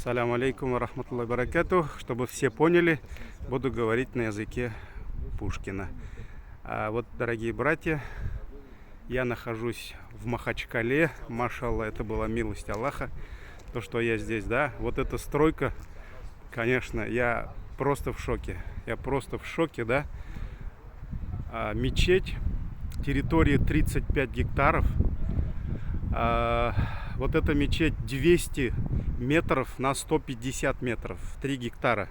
Салям алейкум ва рахматуллахи баракату. Чтобы все поняли, буду говорить на языке Пушкина. Вот, дорогие братья, я нахожусь в Махачкале. Машалла, это была милость Аллаха, то, что я здесь, да. Вот эта стройка, конечно, я просто в шоке. Я просто в шоке, да. Мечеть, территория 35 гектаров. Вот эта мечеть 200 метров на 150 метров, 3 гектара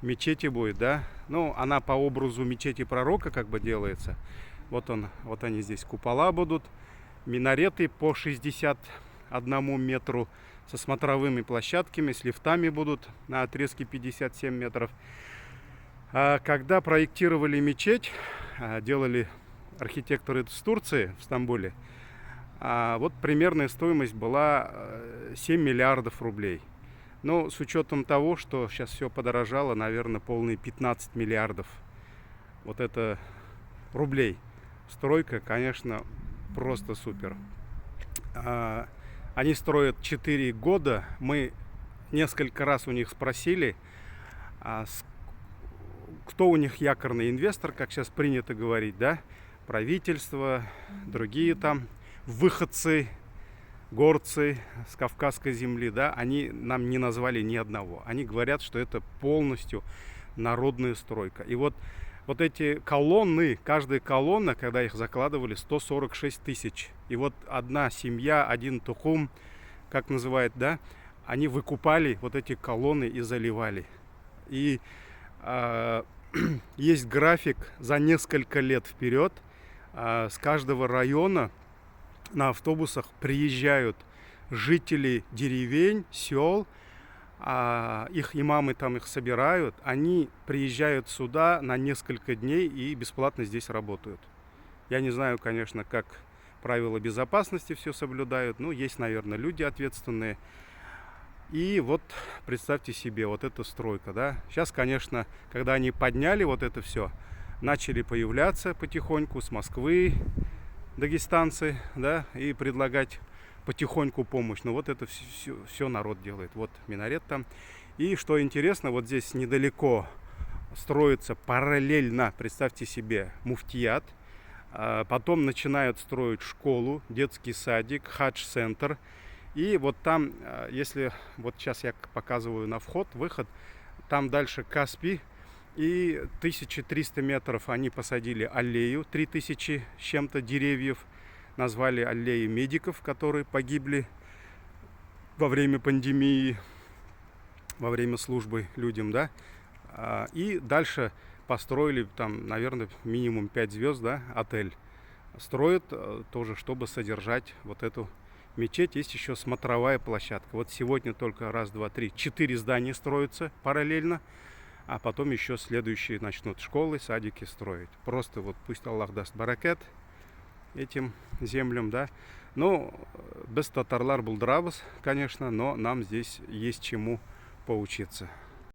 мечети будет, да. Ну, она по образу мечети пророка как бы делается. Вот они здесь купола будут, минареты по 61 метру со смотровыми площадками, с лифтами будут на отрезке 57 метров. Когда проектировали мечеть, делали архитекторы из Турции в Стамбуле, вот примерная стоимость была 7 миллиардов рублей. Но с учетом того, что сейчас все подорожало, наверное, полные 15 миллиардов. Вот это рублей. Стройка, конечно, просто супер. Они строят 4 года. Мы несколько раз у них спросили, кто у них якорный инвестор, как сейчас принято говорить, да? Правительство, другие там выходцы, горцы с Кавказской земли, да, они нам не назвали ни одного. Они говорят, что это полностью народная стройка. И вот эти колонны, каждая колонна, когда их закладывали, 146 тысяч. И вот одна семья, один тухум, как называют, да, они выкупали вот эти колонны и заливали. И есть график за несколько лет вперед. С каждого района на автобусах приезжают жители деревень, сел, их имамы там их собирают, они приезжают сюда на несколько дней и бесплатно здесь работают. Я не знаю, конечно, как правила безопасности все соблюдают, но есть, наверное, люди ответственные. И вот представьте себе, вот эта стройка, да. Сейчас, конечно, когда они подняли вот это все, начали появляться потихоньку с Москвы дагестанцы, да, и предлагать потихоньку помощь. Но вот это все народ делает. Вот минарет там. И что интересно, вот здесь недалеко строится параллельно, представьте себе, муфтият. Потом начинают строить школу, детский садик, хадж-центр. И вот там, если вот сейчас я показываю на вход, выход, там дальше Каспий. И 1300 метров они посадили аллею, 3000 с чем-то деревьев, назвали аллеей медиков, которые погибли во время пандемии, во время службы людям, да. И дальше построили там, наверное, минимум 5 звезд, да, отель. Строят тоже, чтобы содержать вот эту мечеть. Есть еще смотровая площадка. Вот сегодня только раз, два, три, 4 здания строятся параллельно. А потом еще следующие начнут школы, садики строить. Просто вот пусть Аллах даст баракет этим землям, да. Ну, без татарлар булдырабыз, конечно, но нам здесь есть чему поучиться.